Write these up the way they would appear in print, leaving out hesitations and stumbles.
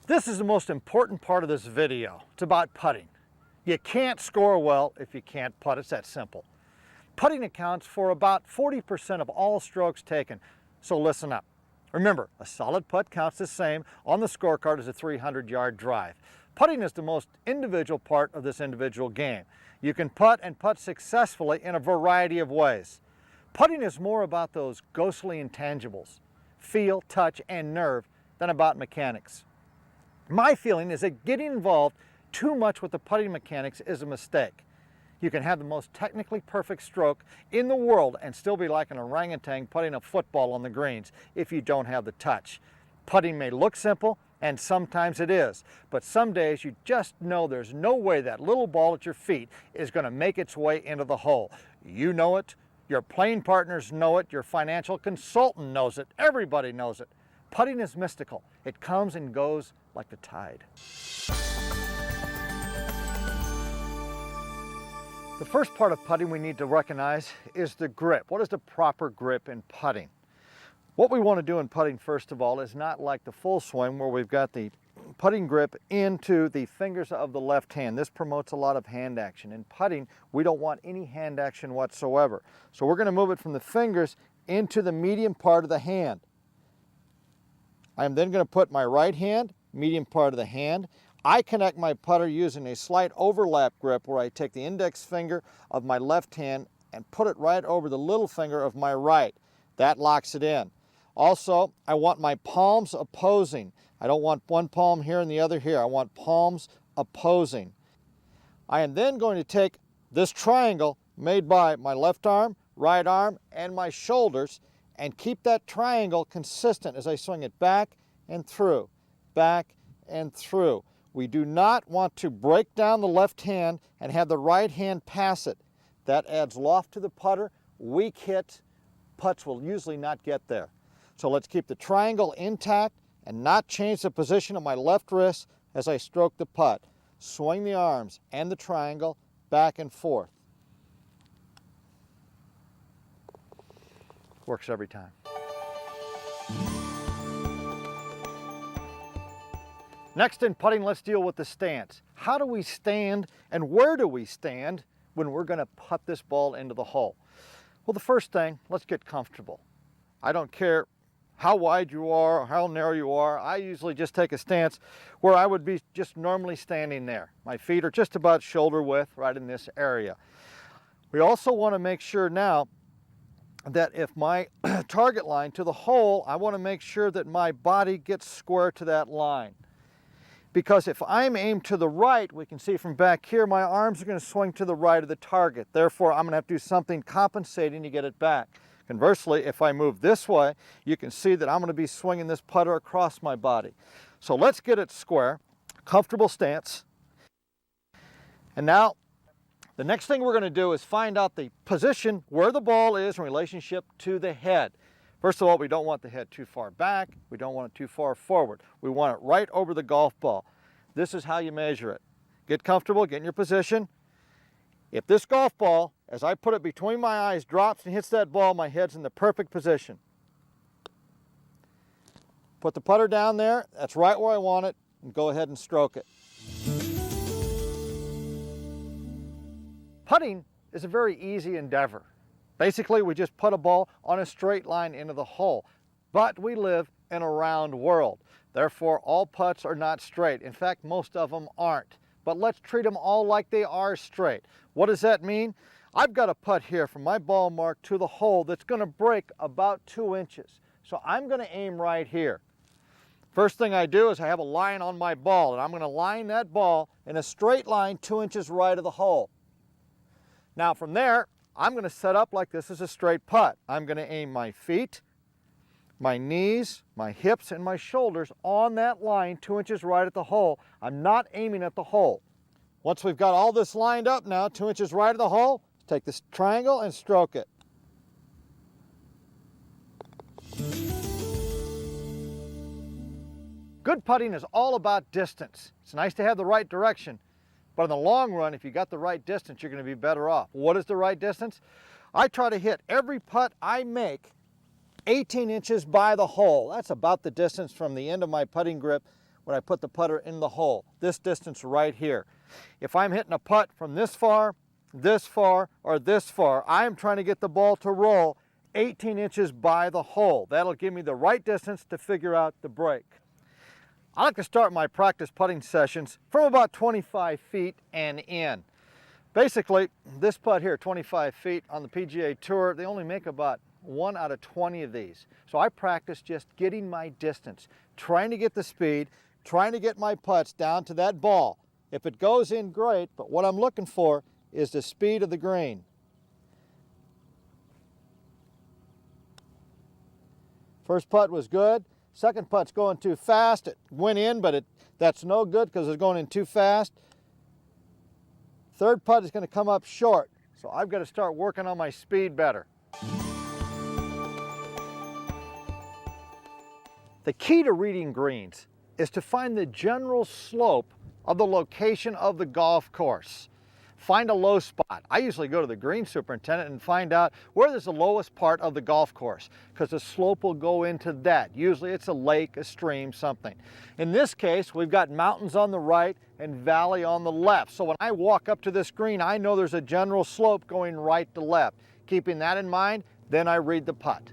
This is the most important part of this video. It's about putting. You can't score well if you can't putt. It's that simple. Putting accounts for about 40% of all strokes taken, so listen up. Remember, a solid putt counts the same on the scorecard as a 300-yard drive. Putting is the most individual part of this individual game. You can putt and putt successfully in a variety of ways. Putting is more about those ghostly intangibles, feel, touch, and nerve, than about mechanics. My feeling is that getting involved too much with the putting mechanics is a mistake. You can have the most technically perfect stroke in the world and still be like an orangutan putting a football on the greens if you don't have the touch. Putting may look simple, and sometimes it is, but some days you just know there's no way that little ball at your feet is going to make its way into the hole. You know it, your playing partners know it, your financial consultant knows it, everybody knows it. Putting is mystical. It comes and goes like the tide. The first part of putting we need to recognize is the grip. What is the proper grip in putting? What we want to do in putting, first of all, is not like the full swing where we've got the putting grip into the fingers of the left hand. This promotes a lot of hand action. In putting, we don't want any hand action whatsoever. So we're going to move it from the fingers into the medium part of the hand. I am then going to put my right hand, medium part of the hand. I connect my putter using a slight overlap grip where I take the index finger of my left hand and put it right over the little finger of my right. That locks it in. Also, I want my palms opposing. I don't want one palm here and the other here. I want palms opposing. I am then going to take this triangle made by my left arm, right arm, and my shoulders and keep that triangle consistent as I swing it back and through, back and through. We do not want to break down the left hand and have the right hand pass it. That adds loft to the putter. Weak hit, putts will usually not get there. So let's keep the triangle intact and not change the position of my left wrist as I stroke the putt. Swing the arms and the triangle back and forth. Works every time. Next in putting, let's deal with the stance. How do we stand and where do we stand when we're going to putt this ball into the hole? Well, the first thing, let's get comfortable. I don't care how wide you are or how narrow you are. I usually just take a stance where I would be just normally standing there. My feet are just about shoulder width right in this area. We also want to make sure now that if my target line to the hole, I want to make sure that my body gets square to that line. Because if I'm aimed to the right, we can see from back here, my arms are going to swing to the right of the target. Therefore, I'm going to have to do something compensating to get it back. Conversely, if I move this way, you can see that I'm going to be swinging this putter across my body. So let's get it square, comfortable stance. And now, the next thing we're going to do is find out the position where the ball is in relationship to the head. First of all, we don't want the head too far back. We don't want it too far forward. We want it right over the golf ball. This is how you measure it. Get comfortable, get in your position. If this golf ball, as I put it between my eyes, drops and hits that ball, my head's in the perfect position. Put the putter down there. That's right where I want it. And go ahead and stroke it. Putting is a very easy endeavor. Basically, we just put a ball on a straight line into the hole. But we live in a round world. Therefore, all putts are not straight. In fact, most of them aren't. But let's treat them all like they are straight. What does that mean? I've got a putt here from my ball mark to the hole that's going to break about 2 inches. So I'm going to aim right here. First thing I do is I have a line on my ball, and I'm going to line that ball in a straight line 2 inches right of the hole. Now from there, I'm going to set up like this is a straight putt. I'm going to aim my feet, my knees, my hips, and my shoulders on that line 2 inches right at the hole. I'm not aiming at the hole. Once we've got all this lined up now, 2 inches right of the hole, take this triangle and stroke it. Good putting is all about distance. It's nice to have the right direction, but in the long run, if you got the right distance, you're going to be better off. What is the right distance? I try to hit every putt I make 18 inches by the hole. That's about the distance from the end of my putting grip when I put the putter in the hole, this distance right here. If I'm hitting a putt from this far, or this far, I'm trying to get the ball to roll 18 inches by the hole. That'll give me the right distance to figure out the break. I like to start my practice putting sessions from about 25 feet and in. Basically, this putt here, 25 feet on the PGA Tour, they only make about 1 out of 20 of these. So I practice just getting my distance, trying to get the speed, trying to get my putts down to that ball. If it goes in, great, but what I'm looking for is the speed of the green. First putt was good. Second putt's going too fast. It went in, but that's no good because it's going in too fast. Third putt is going to come up short, so I've got to start working on my speed better. The key to reading greens is to find the general slope of the location of the golf course. Find a low spot. I usually go to the green superintendent and find out where there's the lowest part of the golf course, because the slope will go into that. Usually it's a lake, a stream, something. In this case, we've got mountains on the right and valley on the left. So when I walk up to this green, I know there's a general slope going right to left. Keeping that in mind, then I read the putt.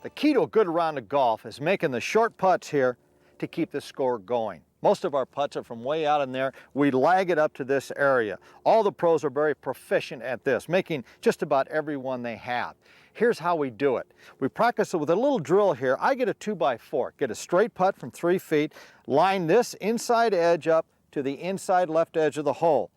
The key to a good round of golf is making the short putts here to keep the score going. Most of our putts are from way out in there. We lag it up to this area. All the pros are very proficient at this, making just about every one they have. Here's how we do it. We practice it with a little drill here. I get a 2x4, get a straight putt from 3 feet, line this inside edge up to the inside left edge of the hole.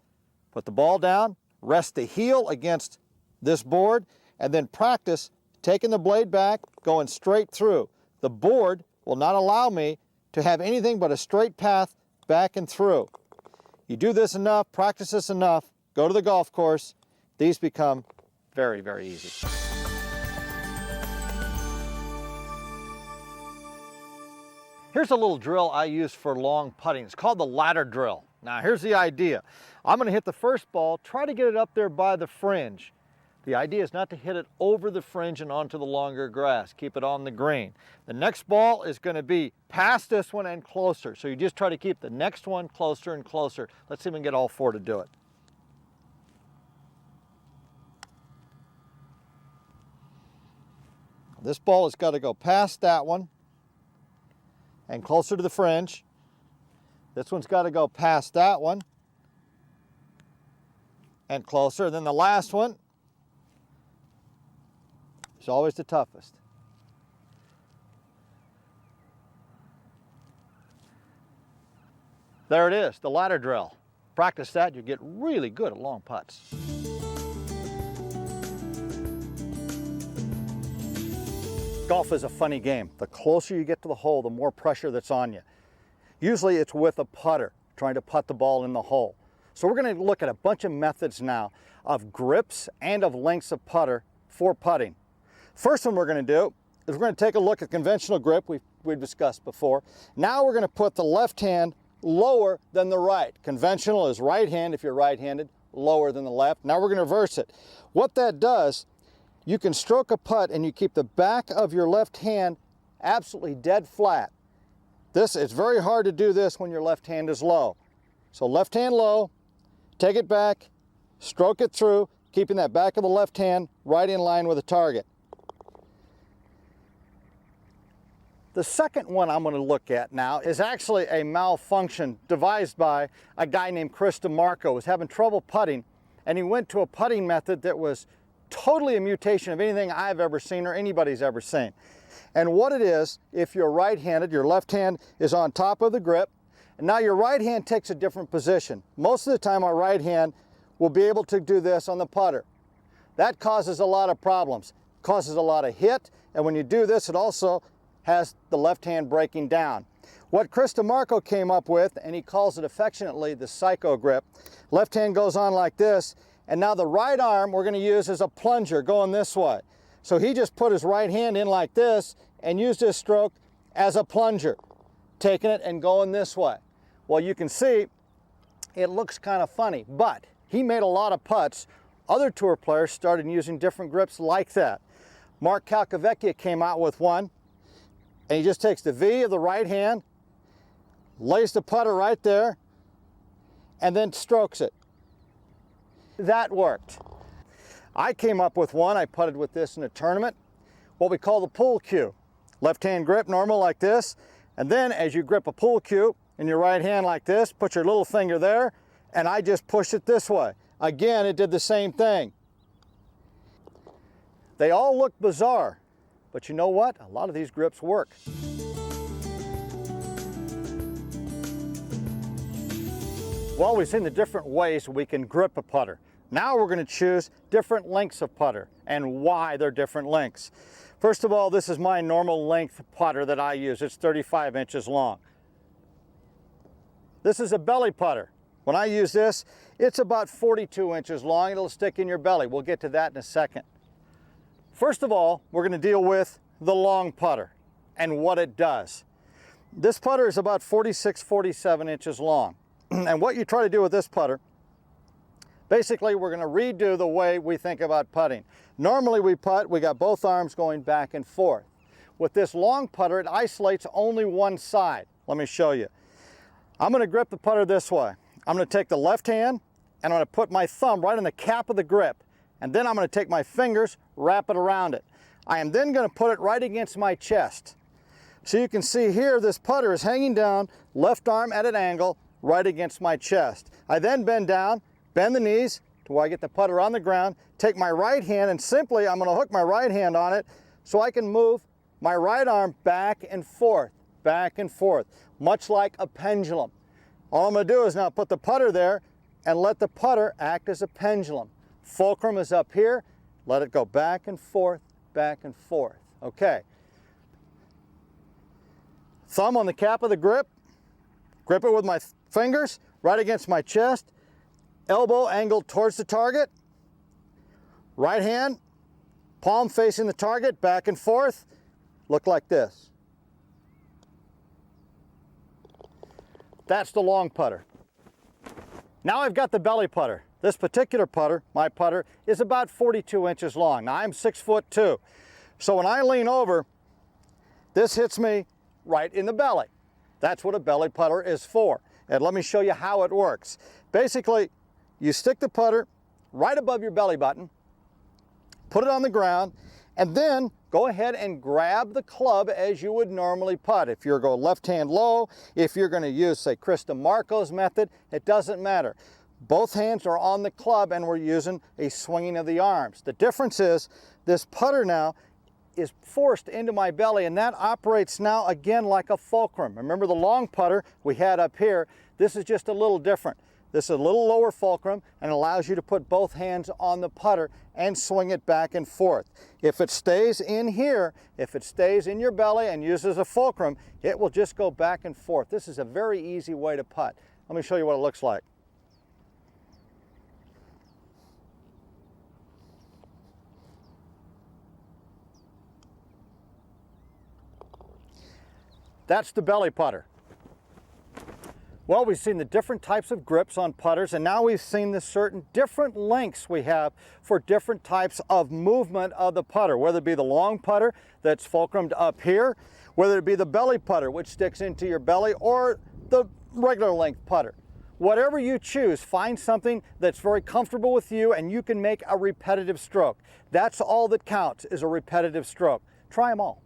Put the ball down, rest the heel against this board, and then practice taking the blade back, going straight through. The board will not allow me to have anything but a straight path back and through. You do this enough, practice this enough, go to the golf course, these become very, very easy. Here's a little drill I use for long putting. It's called the ladder drill. Now here's the idea. I'm going to hit the first ball, try to get it up there by the fringe. The idea is not to hit it over the fringe and onto the longer grass. Keep it on the green. The next ball is going to be past this one and closer. So you just try to keep the next one closer and closer. Let's see if we can get all four to do it. This ball has got to go past that one and closer to the fringe. This one's got to go past that one and closer. And then the last one is always the toughest. There it is, the ladder drill. Practice that, you get really good at long putts. Golf is a funny game. The closer you get to the hole, the more pressure that's on you. Usually it's with a putter, trying to putt the ball in the hole. So we're going to look at a bunch of methods now of grips and of lengths of putter for putting. First one we're going to do is we're going to take a look at conventional grip we've discussed before. Now we're going to put the left hand lower than the right. Conventional is right hand if you're right-handed, lower than the left. Now we're going to reverse it. What that does, you can stroke a putt and you keep the back of your left hand absolutely dead flat. It's very hard to do this when your left hand is low. So left hand low, take it back, stroke it through, keeping that back of the left hand right in line with the target. The second one I'm going to look at now is actually a malfunction devised by a guy named Chris DeMarco, who was having trouble putting, and he went to a putting method that was totally a mutation of anything I've ever seen or anybody's ever seen. And what it is, if you're right-handed, your left hand is on top of the grip, and now your right hand takes a different position. Most of the time our right hand will be able to do this on the putter. That causes a lot of problems, causes a lot of hit, and when you do this, it also has the left hand breaking down. What Chris DeMarco came up with, and he calls it affectionately the psycho grip, left hand goes on like this, and now the right arm we're going to use as a plunger going this way. So he just put his right hand in like this and used his stroke as a plunger, taking it and going this way. Well, you can see it looks kind of funny, but he made a lot of putts. Other tour players started using different grips like that. Mark Calcavecchia came out with one, and he just takes the V of the right hand, lays the putter right there, and then strokes it. That worked. I came up with one, I putted with this in a tournament, what we call the pool cue. Left hand grip, normal like this, and then as you grip a pool cue in your right hand like this, put your little finger there, and I just push it this way. Again, it did the same thing. They all look bizarre, but you know what? A lot of these grips work. Well, we've seen the different ways we can grip a putter. Now we're going to choose different lengths of putter and why they're different lengths. First of all, this is my normal length putter that I use. It's 35 inches long. This is a belly putter. When I use this, it's about 42 inches long. It'll stick in your belly. We'll get to that in a second. First of all, we're going to deal with the long putter and what it does. This putter is about 46, 47 inches long. And what you try to do with this putter, basically we're going to redo the way we think about putting. Normally we putt, we got both arms going back and forth. With this long putter, it isolates only one side. Let me show you. I'm going to grip the putter this way. I'm going to take the left hand and I'm going to put my thumb right on the cap of the grip. And then I'm going to take my fingers, wrap it around it. I am then going to put it right against my chest. So you can see here, this putter is hanging down, left arm at an angle, right against my chest. I then bend down, bend the knees to where I get the putter on the ground, take my right hand, and simply I'm going to hook my right hand on it so I can move my right arm back and forth, much like a pendulum. All I'm going to do is now put the putter there and let the putter act as a pendulum. Fulcrum is up here, let it go back and forth, okay. Thumb on the cap of the grip, grip it with my fingers right against my chest, elbow angled towards the target, right hand, palm facing the target, back and forth, look like this. That's the long putter. Now I've got the belly putter. This particular putter, my putter, is about 42 inches long. Now I'm 6'2". So when I lean over, this hits me right in the belly. That's what a belly putter is for. And let me show you how it works. Basically, you stick the putter right above your belly button, put it on the ground, and then go ahead and grab the club as you would normally putt. If you're going left hand low, if you're going to use, say, Chris DeMarco's method, it doesn't matter. Both hands are on the club and we're using a swinging of the arms. The difference is this putter now is forced into my belly, and that operates now again like a fulcrum. Remember the long putter we had up here? This is just a little different. This is a little lower fulcrum and allows you to put both hands on the putter and swing it back and forth. If it stays in here, if it stays in your belly and uses a fulcrum, it will just go back and forth. This is a very easy way to putt. Let me show you what it looks like. That's the belly putter. Well, we've seen the different types of grips on putters, and now we've seen the certain different lengths we have for different types of movement of the putter, whether it be the long putter that's fulcrumed up here, whether it be the belly putter, which sticks into your belly, or the regular length putter. Whatever you choose, find something that's very comfortable with you and you can make a repetitive stroke. That's all that counts, is a repetitive stroke. Try them all.